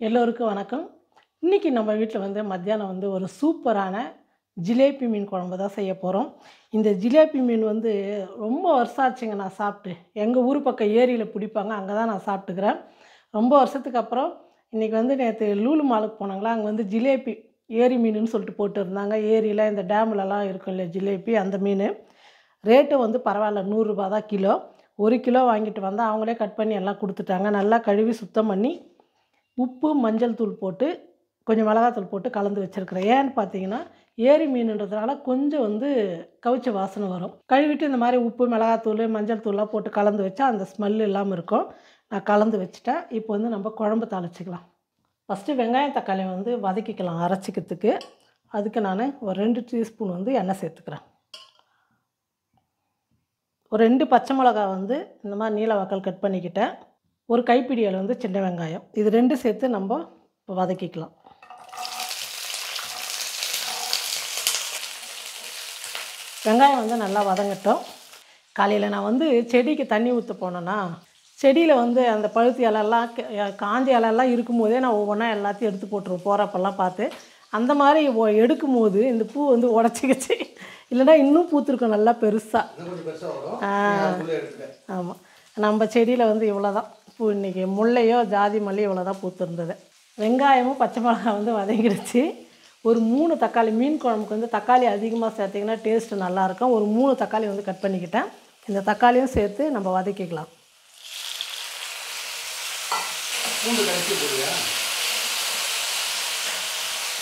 எல்லோருக்கும் வணக்கம். இன்றைக்கி நம்ம வீட்டில் மத்தியானம் ஒரு சூப்பரான ஜிலேபி மீன் குழம்பு தான் செய்ய போகிறோம். இந்த ஜிலேபி மீன் ரொம்ப வருஷம் ஆச்சுங்க நான் சாப்பிட்டு. எங்கள் ஊர் பக்கம் ஏரியில் பிடிப்பாங்க, அங்கே தான் நான் சாப்பிட்டுக்கிறேன். ரொம்ப வருஷத்துக்கு அப்புறம் இன்றைக்கி நேற்று லூலு மாலுக்கு போனாங்களா, அங்கே ஜிலேபி ஏரி மீனுன்னு சொல்லிட்டு போட்டுருந்தாங்க. ஏரியில் இந்த டேம்லலாம் இருக்கும் இல்லையா ஜிலேபி, அந்த மீன் ரேட்டு பரவாயில்ல, 100 ரூபா தான் கிலோ. 1 கிலோ வாங்கிட்டு வந்தால் அவங்களே கட் பண்ணி எல்லாம் கொடுத்துட்டாங்க. நல்லா கழுவி சுத்தம் பண்ணி உப்பு மஞ்சள் தூள் போட்டு கொஞ்சம் மிளகாத்தூள் போட்டு கலந்து வச்சுருக்கிறேன். ஏன்னு பார்த்தீங்கன்னா ஏரி மீனுன்றதுனால கொஞ்சம் கவுச்சி வாசனை வரும். கழுவிட்டு இந்த மாதிரி உப்பு மிளகாத்தூள் மஞ்சள் தூள்லாம் போட்டு கலந்து வச்சா அந்த ஸ்மெல் இல்லாமல் இருக்கும். நான் கலந்து வச்சுட்டேன். இப்போ நம்ம குழம்பு தாளிச்சிக்கலாம். ஃபஸ்ட்டு வெங்காயம் தக்காளி வதக்கிக்கலாம் அரைச்சிக்கிறதுக்கு. அதுக்கு நான் ஒரு 2 டீஸ்பூன் எண்ணெய் சேர்த்துக்கிறேன். ஒரு 2 பச்சை மிளகா இந்த மாதிரி நீல வாக்கல் கட் பண்ணிக்கிட்டேன். ஒரு கைப்பிடி அளவு சின்ன வெங்காயம், இது 2 சேர்த்து நம்ம வதக்கிக்கலாம். வெங்காயம் நல்லா வதங்கட்டும். காலையில் நான் செடிக்கு தண்ணி ஊற்ற போனேன்னா, செடியில் அந்த பழுத்து இலெல்லாம் காஞ்ச இலெல்லாம் இருக்கும்போதே நான் ஒவ்வொன்றா எல்லாத்தையும் எடுத்து போட்டுருவோம் போகிறப்பெல்லாம் பார்த்து. அந்த மாதிரி எடுக்கும்போது இந்த பூ உடச்சிக்கிச்சு, இல்லைன்னா இன்னும் பூத்துருக்கும் நல்லா பெருசாக. ஆமாம், நம்ம செடியில் இவ்வளோ தான் பூ. இன்றைக்கி முல்லையோ ஜாதி மல்லி இவ்வளோ தான் பூத்துருந்தது. வெங்காயமும் பச்சை மிளகா வதங்கிடுச்சு. ஒரு 3 தக்காளி, மீன் குழம்புக்கு தக்காளி அதிகமாக சேர்த்திங்கன்னா டேஸ்ட்டு நல்லாயிருக்கும். ஒரு 3 தக்காளி கட் பண்ணிக்கிட்டேன். இந்த தக்காளியும் சேர்த்து நம்ம வதக்கிக்கலாம்.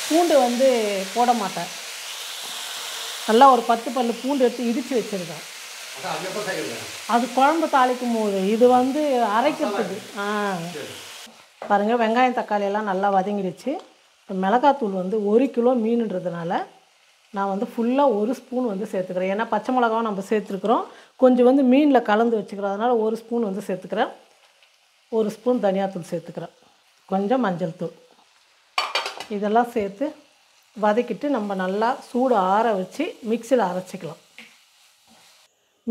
பூண்டு போட மாட்டேன். நல்லா ஒரு 10 பல்லு பூண்டு எடுத்து இடித்து வச்சுருக்கேன். அது குழம்பு தாளிக்கும் போது இது அரைக்கிறதுக்கு. பாருங்கள், வெங்காயம் தக்காளியெல்லாம் நல்லா வதங்கிடுச்சு. மிளகாத்தூள் 1 கிலோ மீனுன்றதுனால நான் ஃபுல்லாக 1 ஸ்பூன் சேர்த்துக்கிறேன். ஏன்னா பச்சை மிளகாவும் நம்ம சேர்த்துருக்குறோம், கொஞ்சம் மீனில் கலந்து வச்சுக்கிறதுனால 1 ஸ்பூன் சேர்த்துக்கிறேன். 1 ஸ்பூன் தனியாத்தூள் சேர்த்துக்கிறேன். கொஞ்சம் மஞ்சள் தூள், இதெல்லாம் சேர்த்து வதக்கிட்டு நம்ம நல்லா சூடு ஆற வச்சு மிக்சியில் அரைச்சிக்கலாம்.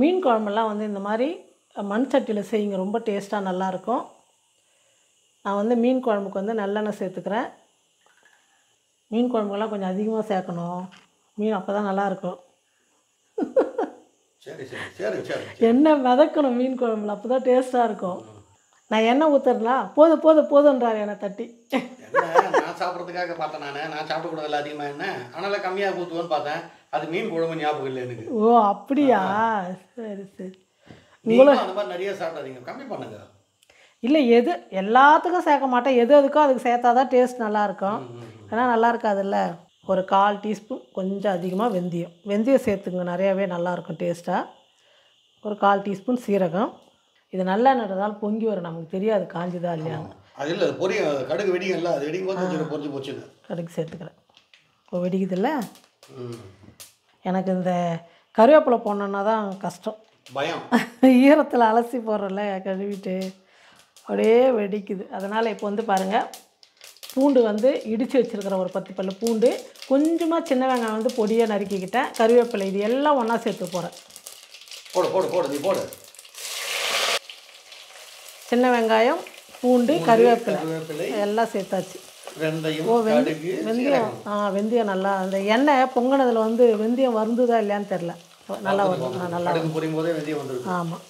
மீன் குழம்பெல்லாம் இந்த மாதிரி மண் சட்டியில் செய்யுங்க, ரொம்ப டேஸ்ட்டாக நல்லாயிருக்கும். நான் மீன் குழம்புக்கு நல்லெண்ணெய் சேர்த்துக்கிறேன். மீன் குழம்புக்கெல்லாம் கொஞ்சம் அதிகமாக சேர்க்கணும், மீன் அப்போ தான் நல்லாயிருக்கும். எண்ணெய் மிதக்கணும் மீன் குழம்புல, அப்போ தான் டேஸ்ட்டாக இருக்கும். நான் எண்ணெய் ஊற்றுறேன்னா போதுன்றார் என்னை தட்டி. நான் சாப்பிட்றதுக்காக பார்த்தேன். நான் சாப்பிடக்கூடாது அதிகமாக என்ன, அதனால் கம்மியாக ஊற்றுவோன்னு பார்த்தேன். அது மீன் குழம்பு ஞாபகம் இல்லை எனக்கு. ஓ அப்படியா, சரி சரி. நீங்களும் அந்த மாதிரி நிறைய சாப்பிடாதீங்க, கம்மி பண்ணுங்க. இல்லை, எது எல்லாத்துக்கும் சேர்க்க மாட்டேன், எது எதுக்கோ அதுக்கு சேர்த்தா தான் டேஸ்ட் நல்லாயிருக்கும். ஏன்னா நல்லா இருக்காதுல்ல. ஒரு 1/4 டீஸ்பூன் கொஞ்சம் அதிகமாக வெந்தயம் சேர்த்துங்க, நிறையாவே நல்லாயிருக்கும் டேஸ்ட்டாக. ஒரு 1/4 டீஸ்பூன் சீரகம். இது நல்லெண்ணெய்னால பொங்கி வரும், நமக்கு தெரியாது காஞ்சுதா இல்லையான்னு. அது இல்லை, பொரிய கடுகு வெடிங்கல்ல, அது வெடிக்கும் போது பொறிஞ்சு போச்சுன்னு கடுகு சேர்த்துக்கிறேன். இப்போ வெடிக்குதில்ல. எனக்கு இந்த கருவேப்பிலை போடணுன்னா தான் கஷ்டம், பயம். ஈரத்தில் அலசி போடுறல கழுவிட்டு அப்படியே வெடிக்குது. அதனால் இப்போ பாருங்கள், பூண்டு இடித்து வச்சுருக்கிற ஒரு 10 பல்லு பூண்டு, கொஞ்சமாக சின்ன வெங்காயம் பொடியாக நறுக்கிக்கிட்டேன், கருவேப்பிலை, இது எல்லாம் ஒன்றா சேர்த்து போகிறேன். போடு நீ போடு. சின்ன வெங்காயம், பூண்டு, கருவேப்பிலை எல்லாம் சேர்த்தாச்சு. வெந்தயம் வெந்தயம் நல்லா அந்த எண்ணெய் பொங்கினதில் வெந்தயம் வருந்துதா இல்லையான்னு தெரில, நல்லா வரும். நல்லா வரும். ஆமாம்.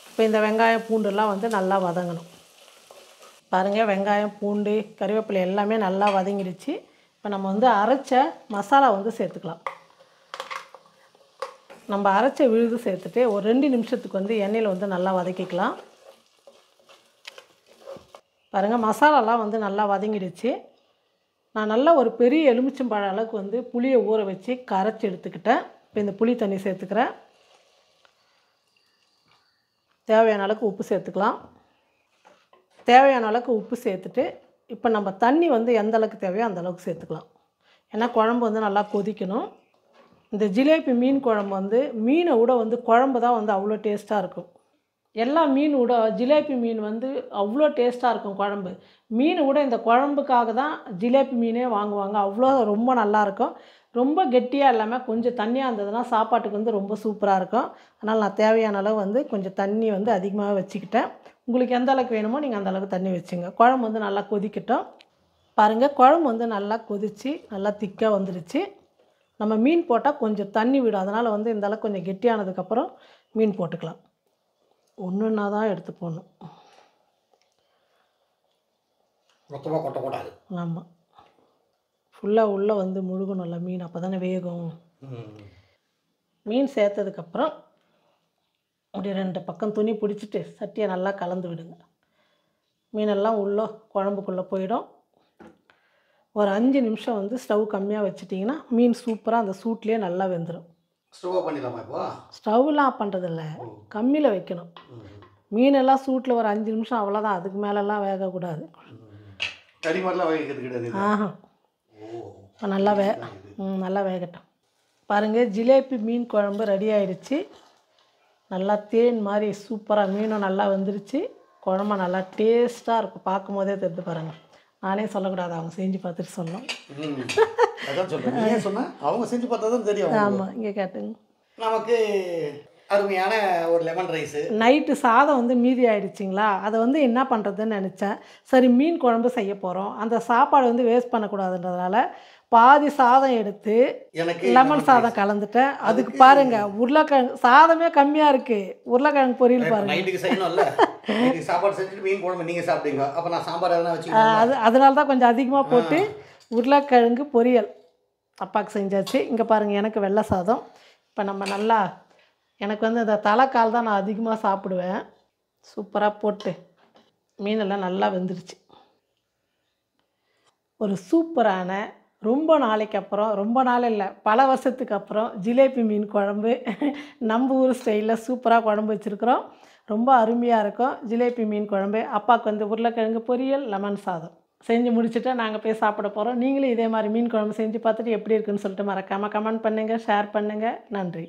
இப்போ இந்த வெங்காயம் பூண்டுலாம் நல்லா வதங்கணும். பாருங்கள், வெங்காயம் பூண்டு கருவேப்பிலை எல்லாமே நல்லா வதங்கிடுச்சு. இப்போ நம்ம அரைச்ச மசாலா சேர்த்துக்கலாம். நம்ம அரைச்ச விழுது சேர்த்துட்டு ஒரு 2 நிமிஷத்துக்கு எண்ணெயில் நல்லா வதக்கிக்கலாம். பாருங்கள், மசாலாலாம் நல்லா வதங்கிடுச்சு. நான் நல்லா ஒரு பெரிய எலுமிச்சம்பழம் அளவுக்கு புளியை ஊற வச்சு கரைச்சி எடுத்துக்கிட்டேன். இப்போ இந்த புளி தண்ணி சேர்த்துக்கிறேன். தேவையான அளவுக்கு உப்பு சேர்த்துக்கலாம். தேவையான அளவுக்கு உப்பு சேர்த்துட்டு இப்போ நம்ம தண்ணி எந்த அளவுக்கு தேவையோ அந்த அளவுக்கு சேர்த்துக்கலாம். ஏன்னா குழம்பு நல்லா கொதிக்கணும். இந்த ஜிலேபி மீன் குழம்பு மீனை விட குழம்பு தான் அவ்வளோ டேஸ்ட்டாக இருக்கும். எல்லா மீன் விட ஜிலேபி மீன் அவ்வளோ டேஸ்ட்டாக இருக்கும் குழம்பு. மீனை விட இந்த குழம்புக்காக தான் ஜிலேபி மீனே வாங்குவாங்க, அவ்வளோ ரொம்ப நல்லாயிருக்கும். ரொம்ப கெட்டியாக இல்லாமல் கொஞ்சம் தண்ணியாக இருந்ததுன்னா சாப்பாட்டுக்கு ரொம்ப சூப்பராக இருக்கும். அதனால் நான் தேவையான அளவு கொஞ்சம் தண்ணி அதிகமாக வச்சுக்கிட்டேன். உங்களுக்கு எந்த அளவுக்கு வேணுமோ நீங்கள் அந்த அளவுக்கு தண்ணி வச்சுங்க. குழம்பு வந்து நல்லா கொதிக்கட்டும். பாருங்கள், குழம்பு வந்து நல்லா கொதித்து நல்லா திக்காக வந்துடுச்சு. நம்ம மீன் போட்டால் கொஞ்சம் தண்ணி விடும். அதனால் வந்து இந்த அளவுக்கு கொஞ்சம் கெட்டியானதுக்கப்புறம் மீன் போட்டுக்கலாம். ஒன்றுன்னா தான் எடுத்து போடணும். மொத்தமாக கொட்டக்கூடாது. ஆமாம், ஃபுல்லாக உள்ளே வந்து முழுகணும்ல மீன், அப்போ தானே வேகும். மீன் சேர்த்ததுக்கப்புறம் அப்படியே 2 பக்கம் துணி பிடிச்சிட்டு சட்டியை நல்லா கலந்து விடுங்க. மீனெல்லாம் உள்ளே குழம்புக்குள்ளே போயிடும். ஒரு 5 நிமிஷம் வந்து ஸ்டவ் கம்மியாக வச்சுட்டிங்கன்னா மீன் சூப்பராக அந்த சூட்லேயே நல்லா வெந்துடும். ஸ்டவ் பண்ணிடலாமா இப்போ? ஸ்டவ்லாம் பண்ணுறதில்ல, கம்மியில் வைக்கணும். மீனெல்லாம் சூட்டில் ஒரு 5 நிமிஷம் அவ்வளோதான், அதுக்கு மேலெல்லாம் வேகக்கூடாது. கறி மாதிரிலாம் வேகிறது கிடையாது. ஆஹா, இப்போ நல்லா நல்லா வேகட்டும். பாருங்கள், ஜிலேபி மீன் குழம்பு ரெடி ஆயிடுச்சு. நல்லா தேன் மாதிரி சூப்பராக மீனும் நல்லா வந்துருச்சு. குழம்பு நல்லா டேஸ்ட்டாக இருக்கும். பார்க்கும் போதே தெரிஞ்சு பாருங்கள். நானே சொல்லக்கூடாது, அவங்க செஞ்சு பார்த்துட்டு சொல்லணும். அதான் சொல்கிறேன், நீயே சொன்னால் அவங்க செஞ்சு பார்த்தா தான் தெரியும். ஆமாம், இங்கே கேட்டுங்க. நமக்கு அருமையான ஒரு லெமன் ரைஸு. நைட்டு சாதம் வந்து மீதி ஆயிடுச்சிங்களா, அதை வந்து என்ன பண்ணுறதுன்னு நினச்சேன். சரி, மீன் குழம்பு செய்ய போகிறோம், அந்த சாப்பாடு வந்து வேஸ்ட் பண்ணக்கூடாதுன்றதுனால பாதி சாதம் எடுத்து எனக்கு லெமன் சாதம் கலந்துட்டேன். அதுக்கு பாருங்கள், உருளைக்கிழங்கு சாதமே கம்மியாக இருக்குது, உருளைக்கிழங்கு பொரியல் பாருங்கள். நைட்டுக்கு செய்யணும்ல, நைட்டுக்கு சாப்பாடு செஞ்சுட்டு மீன் குழம்பு நீங்கள் சாப்பிட்டீங்க, அப்போ நான் சாம்பார் எதனா வச்சுக்கோங்க. அதனால தான் கொஞ்சம் அதிகமாக போட்டு உருளைக்கிழங்கு பொரியல் அப்பாவுக்கு செஞ்சாச்சு. இங்கே பாருங்கள், எனக்கு வெள்ளை சாதம். இப்போ நம்ம நல்லா, எனக்கு வந்து இந்த தலைக்கால் தான் நான் அதிகமாக சாப்பிடுவேன். சூப்பராக போட்டு மீனெல்லாம் நல்லா வெந்துருச்சு. ஒரு சூப்பரான, ரொம்ப நாளைக்கு அப்புறம், ரொம்ப நாள் இல்லை பல வருஷத்துக்கு அப்புறம் ஜிலேபி மீன் குழம்பு நம்ம ஊர் ஸ்டைலில் சூப்பராக குழம்பு வச்சுருக்குறோம். ரொம்ப அருமையாக இருக்கும் ஜிலேபி மீன் குழம்பு. அப்பாவுக்கு வந்து உருளைக்கிழங்கு பொரியல், லெமன் சாதம் செஞ்சு முடிச்சுட்டு நாங்கள் போய் சாப்பிட போகிறோம். நீங்களும் இதே மாதிரி மீன் குழம்பு செஞ்சு பார்த்துட்டு எப்படி இருக்குன்னு சொல்லிட்டு மறக்காமல் கமெண்ட் பண்ணுங்கள், ஷேர் பண்ணுங்கள். நன்றி.